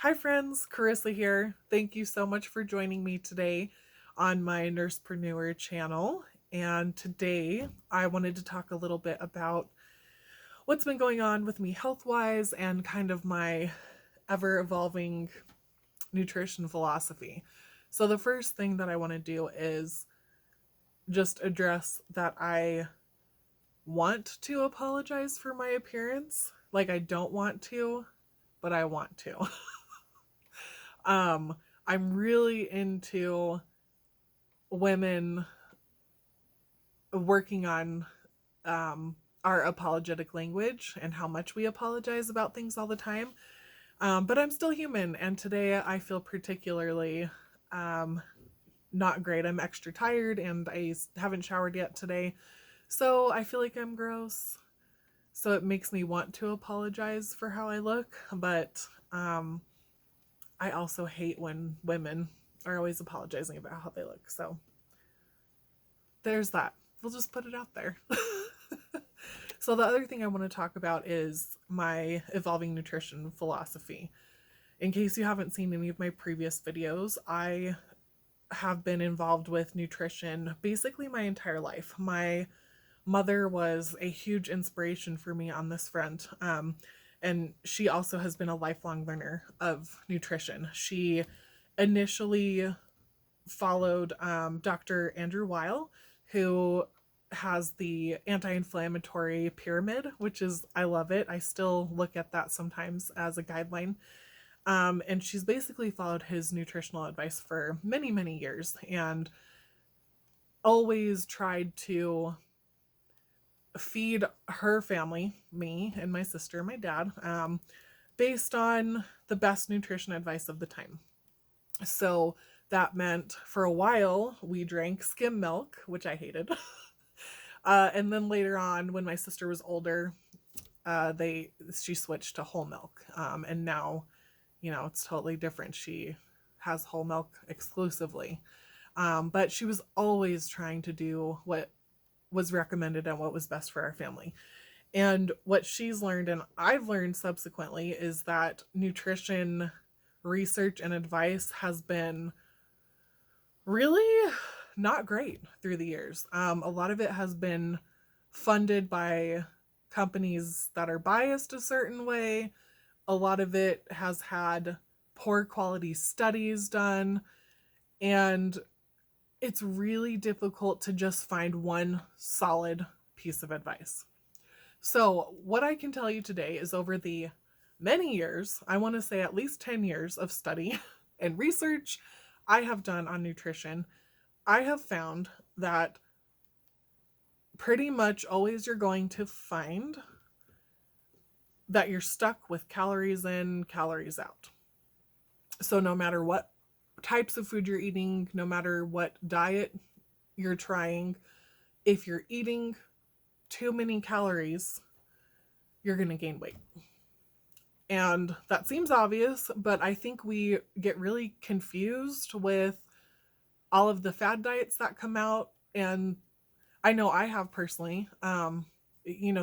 Hi friends, Carissa here. Thank you so much for joining me today on my NursePrenuer channel. And today I wanted to talk a little bit about what's been going on with me health-wise and kind of my ever-evolving nutrition philosophy. So the first thing that I want to do is just address that I want to apologize for my appearance. Like I don't want to, but I want to. Um, I'm really into women working on our apologetic language and how much we apologize about things all the time. But I'm still human, and today I feel particularly not great. I'm extra tired, and I haven't showered yet today, so I feel like I'm gross. So it makes me want to apologize for how I look, but I also hate when women are always apologizing about how they look. So there's that. We'll just put it out there. So the other thing I want to talk about is my evolving nutrition philosophy. In case you haven't seen any of my previous videos, I have been involved with nutrition basically my entire life. My mother was a huge inspiration for me on this front. And she also has been a lifelong learner of nutrition. She initially followed Dr. Andrew Weil, who has the anti-inflammatory pyramid, which is, I love it. I still look at that sometimes as a guideline. And she's basically followed his nutritional advice for many, many years and always tried to feed her family, me and my sister and my dad, based on the best nutrition advice of the time. So that meant for a while we drank skim milk, which I hated. And then later on, when my sister was older, she switched to whole milk. And now, it's totally different. She has whole milk exclusively. But she was always trying to do what was recommended and what was best for our family. And what she's learned, and I've learned subsequently, is that nutrition research and advice has been really not great through the years. A lot of it has been funded by companies that are biased a certain way. A lot of it has had poor quality studies done. And it's really difficult to just find one solid piece of advice. So, what I can tell you today is over the many years, I want to say at least 10 years of study and research I have done on nutrition, I have found that pretty much always you're going to find that you're stuck with calories in, calories out. So, no matter what types of food you're eating, no matter what diet you're trying, if you're eating too many calories, you're going to gain weight. And that seems obvious, but I think we get really confused with all of the fad diets that come out. And I know I have personally,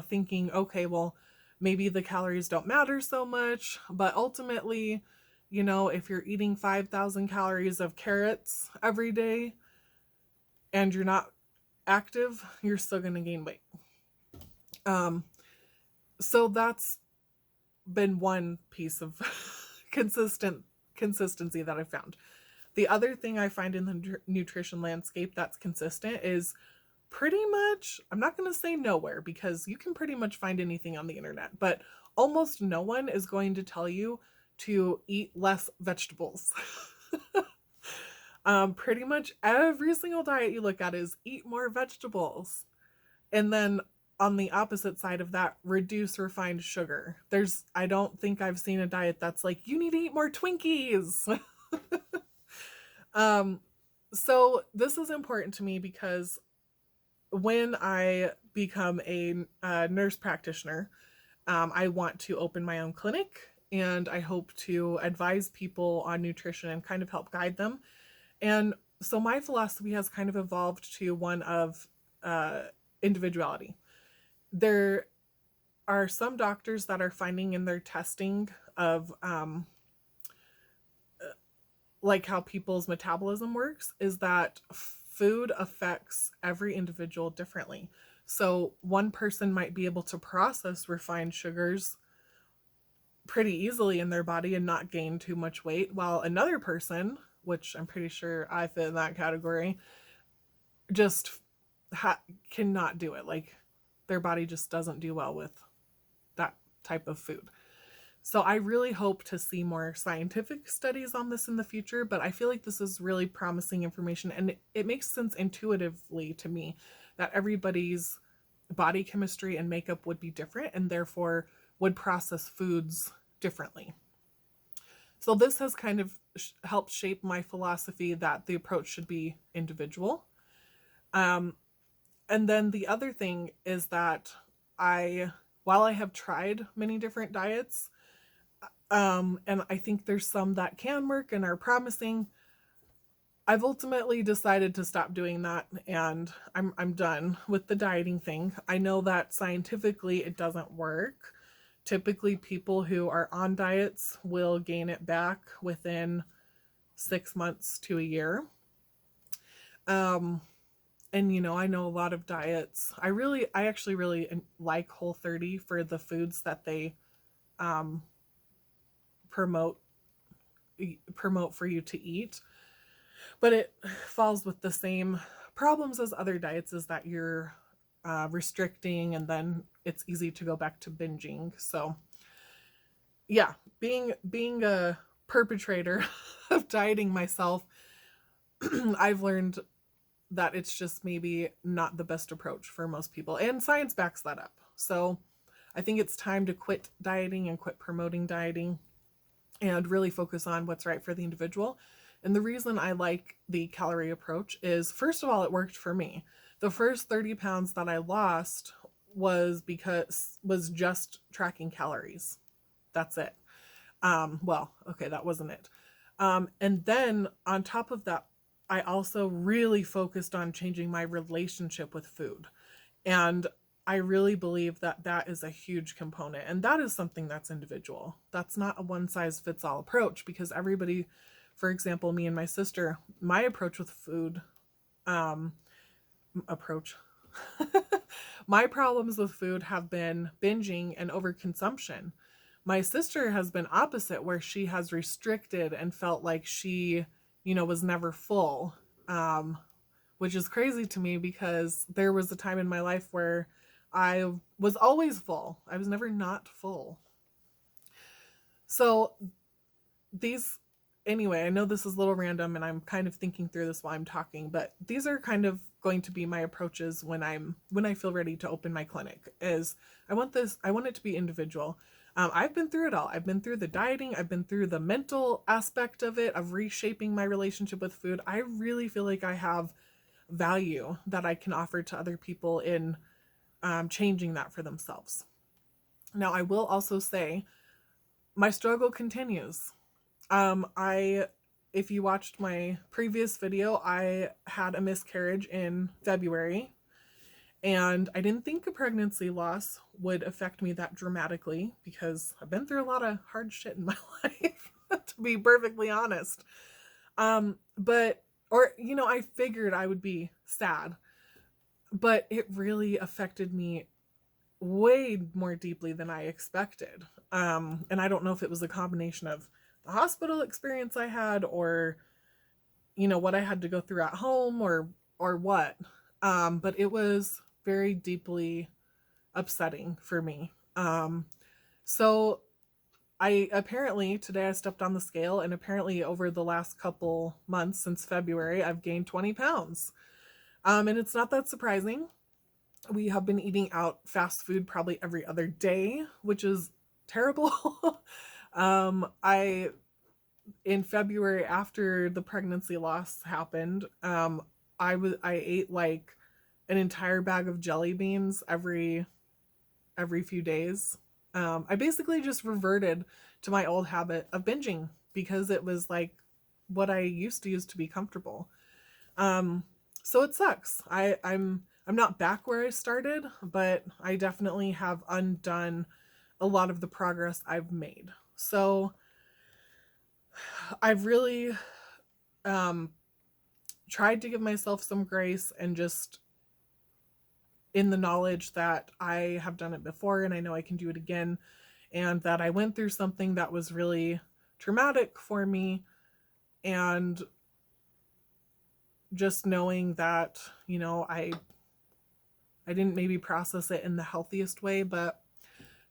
thinking, okay, well, maybe the calories don't matter so much, but ultimately, if you're eating 5,000 calories of carrots every day and you're not active, you're still going to gain weight. So that's been one piece of consistency that I found. The other thing I find in the nutrition landscape that's consistent is pretty much, I'm not going to say nowhere because you can pretty much find anything on the internet, but almost no one is going to tell you to eat less vegetables. Pretty much every single diet you look at is eat more vegetables. And then on the opposite side of that, reduce refined sugar. I don't think I've seen a diet that's like, you need to eat more Twinkies. So this is important to me because when I become a nurse practitioner, I want to open my own clinic and I hope to advise people on nutrition and kind of help guide them. And so my philosophy has kind of evolved to one of individuality. There are some doctors that are finding in their testing of like how people's metabolism works, is that food affects every individual differently. So one person might be able to process refined sugars pretty easily in their body and not gain too much weight, while another person, which I'm pretty sure I fit in that category, just ha- cannot do it. Like their body just doesn't do well with that type of food. So I really hope to see more scientific studies on this in the future, but I feel like this is really promising information, and it makes sense intuitively to me that everybody's body chemistry and makeup would be different and therefore would process foods differently. So this has kind of helped shape my philosophy that the approach should be individual. Um, and then the other thing is that while I have tried many different diets, and I think there's some that can work and are promising, I've ultimately decided to stop doing that, and I'm done with the dieting thing. I know that scientifically it doesn't work. Typically, people who are on diets will gain it back within 6 months to a year. Um, and I know a lot of diets. I actually really like Whole30 for the foods that they um, promote promote for you to eat. But it falls with the same problems as other diets, is that you're restricting and then it's easy to go back to binging. So yeah, being a perpetrator of dieting myself, I've learned that it's just maybe not the best approach for most people, and science backs that up. So I think it's time to quit dieting and quit promoting dieting and really focus on what's right for the individual. And the reason I like the calorie approach is, first of all, it worked for me. The first 30 pounds that I lost was just tracking calories. That's it. Well, okay, that wasn't it. And then on top of that, I also really focused on changing my relationship with food. And I really believe that that is a huge component. And that is something that's individual. That's not a one size fits all approach, because everybody, for example, me and my sister, my approach with food, um, approach, my problems with food have been binging and overconsumption. My sister has been opposite, where she has restricted and felt like she, was never full. Which is crazy to me, because there was a time in my life where I was always full. I was never not full. So these, anyway, I know this is a little random and I'm kind of thinking through this while I'm talking, but these are kind of going to be my approaches when I feel ready to open my clinic. Is I want it to be individual. I've been through it all. I've been through the dieting. I've been through the mental aspect of it, of reshaping my relationship with food. I really feel like I have value that I can offer to other people in changing that for themselves. Now, I will also say my struggle continues. I, if you watched my previous video, I had a miscarriage in February, and I didn't think a pregnancy loss would affect me that dramatically, because I've been through a lot of hard shit in my life, to be perfectly honest. But, or, I figured I would be sad, but it really affected me way more deeply than I expected. And I don't know if it was a combination of the hospital experience I had, or what I had to go through at home, or what. But it was very deeply upsetting for me. So today I stepped on the scale, and apparently over the last couple months since February, I've gained 20 pounds. And it's not that surprising. We have been eating out fast food probably every other day, which is terrible. I In February, after the pregnancy loss happened, I ate like an entire bag of jelly beans every few days. I basically just reverted to my old habit of binging, because it was like what I used to use to be comfortable. Um, so it sucks. I'm not back where I started, but I definitely have undone a lot of the progress I've made. So I've really um, tried to give myself some grace, and just in the knowledge that I have done it before and I know I can do it again, and that I went through something that was really traumatic for me, and just knowing that, I didn't maybe process it in the healthiest way, but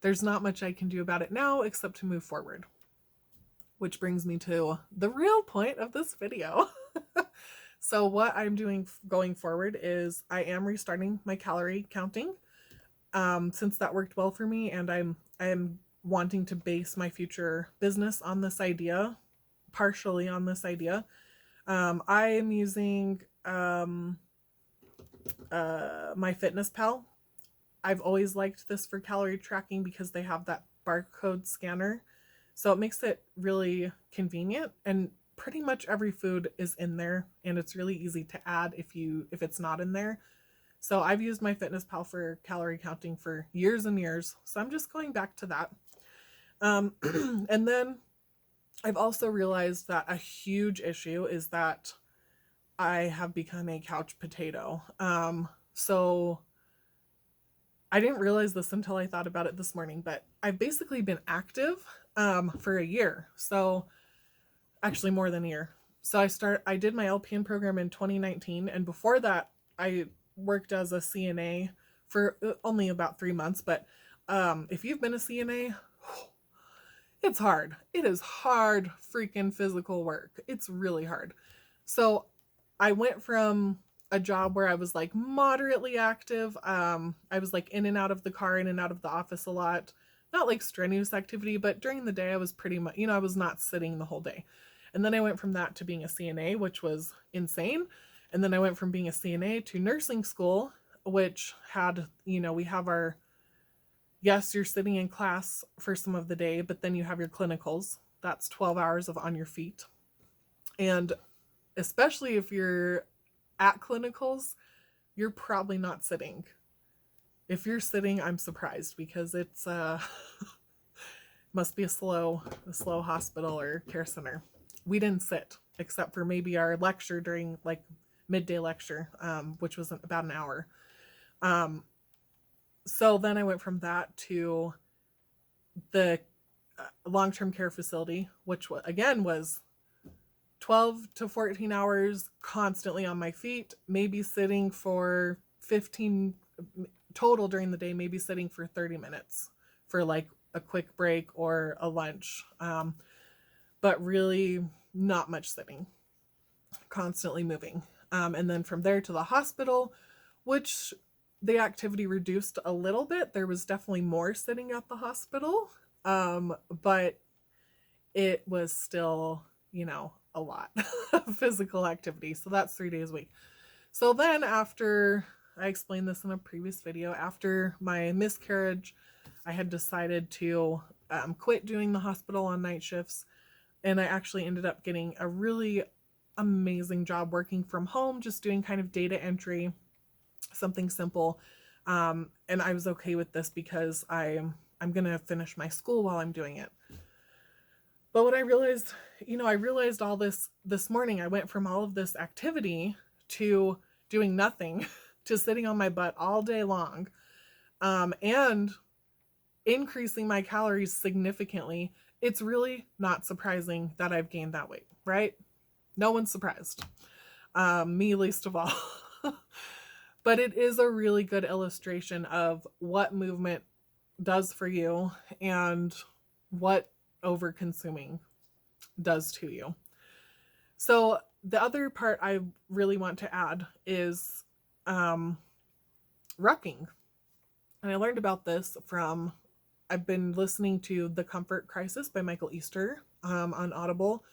there's not much I can do about it now except to move forward. Which brings me to the real point of this video. So what I'm doing going forward is I am restarting my calorie counting, since that worked well for me, and I'm wanting to base my future business on this idea, partially on this idea. I am using MyFitnessPal. I've always liked this for calorie tracking because they have that barcode scanner. So it makes it really convenient, and pretty much every food is in there, and it's really easy to add if it's not in there. So I've used MyFitnessPal for calorie counting for years and years. So I'm just going back to that. And then I've also realized that a huge issue is that I have become a couch potato. So I didn't realize this until I thought about it this morning, but I've basically been active for a year. So actually more than a year. So I did my LPN program in 2019, and before that I worked as a CNA for only about 3 months. But if you've been a CNA, it's hard. It is hard freaking physical work. It's really hard. So I went from a job where I was like moderately active. I was like in and out of the car, in and out of the office a lot. Not like strenuous activity, but during the day I was pretty much, I was not sitting the whole day. And then I went from that to being a CNA, which was insane. And then I went from being a CNA to nursing school, which had, we have yes, you're sitting in class for some of the day, but then you have your clinicals. That's 12 hours of on your feet. And especially if you're at clinicals, you're probably not sitting. If you're sitting, I'm surprised, because it's must be a slow hospital or care center. We didn't sit except for maybe our lecture during like midday lecture, which was about an hour. So then I went from that to the long-term care facility, which again was 12 to 14 hours constantly on my feet, maybe sitting for 15 total during the day, maybe sitting for 30 minutes for like a quick break or a lunch. But really not much sitting, constantly moving. And then from there to the hospital, which the activity reduced a little bit. There was definitely more sitting at the hospital, but it was still, a lot of physical activity. So that's 3 days a week. So then after, I explained this in a previous video, after my miscarriage, I had decided to quit doing the hospital on night shifts. And I actually ended up getting a really amazing job working from home, just doing kind of data entry, something simple. And I was okay with this because I'm going to finish my school while I'm doing it. But what I realized, I realized all this morning. I went from all of this activity to doing nothing, to sitting on my butt all day long, and increasing my calories significantly. It's really not surprising that I've gained that weight, right? No one's surprised, me least of all. But it is a really good illustration of what movement does for you and what over-consuming does to you. So the other part I really want to add is rucking. And I learned about this from, I've been listening to The Comfort Crisis by Michael Easter on Audible.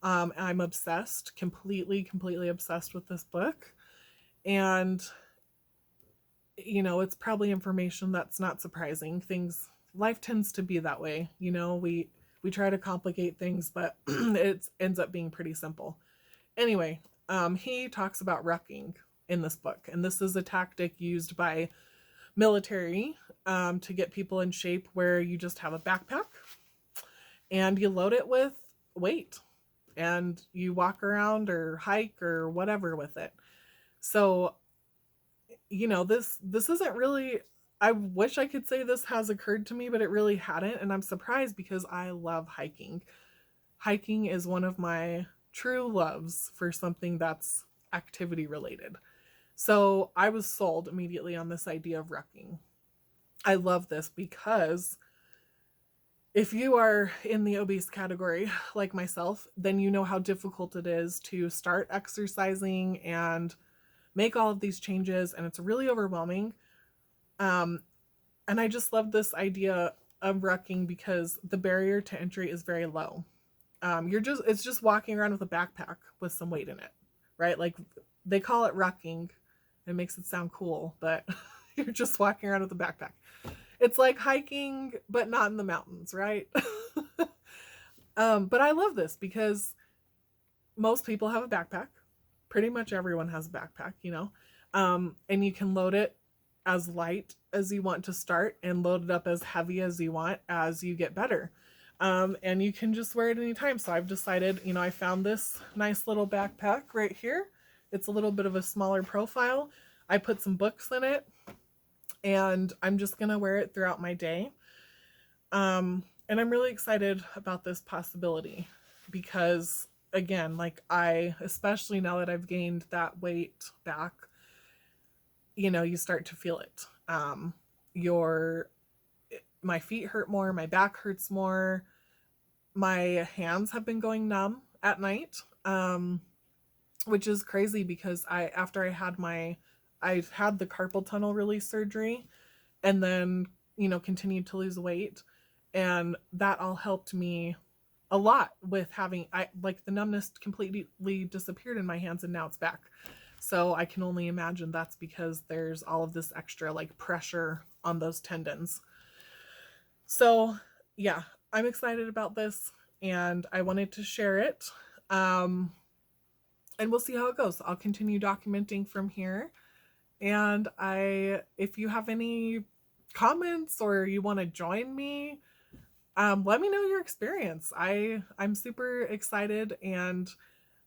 I'm obsessed, completely obsessed with this book. And, it's probably information that's not surprising. Life tends to be that way. We try to complicate things, but it ends up being pretty simple. Anyway, he talks about rucking in this book. And this is a tactic used by military to get people in shape, where you just have a backpack and you load it with weight. and you walk around or hike or whatever with it. So, this isn't really, I wish I could say this has occurred to me, but it really hadn't, and I'm surprised because I love hiking. Hiking is one of my true loves for something that's activity related. So, I was sold immediately on this idea of rucking. I love this because if you are in the obese category like myself, then you know how difficult it is to start exercising and make all of these changes, and it's really overwhelming. Um, and I just love this idea of rucking because the barrier to entry is very low. It's just walking around with a backpack with some weight in it, right? Like they call it rucking. It makes it sound cool, but you're just walking around with a backpack. It's like hiking, but not in the mountains, right? But I love this because most people have a backpack. Pretty much everyone has a backpack. And you can load it as light as you want to start and load it up as heavy as you want as you get better. And you can just wear it anytime. So I've decided, I found this nice little backpack right here. It's a little bit of a smaller profile. I put some books in it, and I'm just going to wear it throughout my day. And I'm really excited about this possibility because, again, like especially now that I've gained that weight back, you start to feel it. My feet hurt more, my back hurts more, my hands have been going numb at night, which is crazy because after I had the carpal tunnel release surgery, and then continued to lose weight, and that all helped me a lot with the numbness completely disappeared in my hands, and now it's back. So I can only imagine that's because there's all of this extra pressure on those tendons. So yeah, I'm excited about this, and I wanted to share it. And we'll see how it goes. I'll continue documenting from here. And if you have any comments or you want to join me, let me know your experience. I'm super excited, and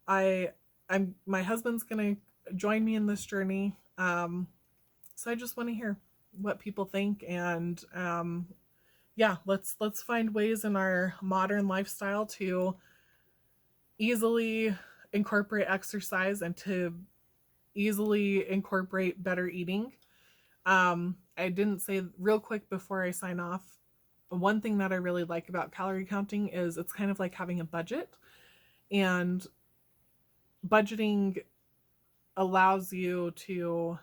my husband's gonna join me in this journey. So I just want to hear what people think, and yeah, let's find ways in our modern lifestyle to easily incorporate exercise and to easily incorporate better eating. I didn't say real quick before I sign off, one thing that I really like about calorie counting is it's kind of like having a budget, and budgeting allows you to,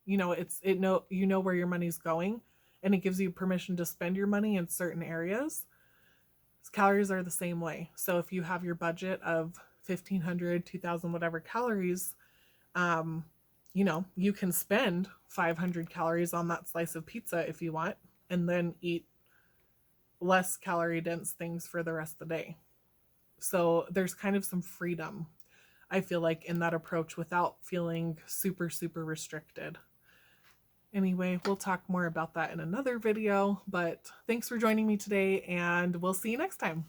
where your money's going, and it gives you permission to spend your money in certain areas. Calories are the same way. So if you have your budget of 1,500, 2,000, whatever calories, you can spend 500 calories on that slice of pizza if you want, and then eat less calorie dense things for the rest of the day. So there's kind of some freedom, I feel like, in that approach without feeling super, super restricted. Anyway, we'll talk more about that in another video, but thanks for joining me today, and we'll see you next time.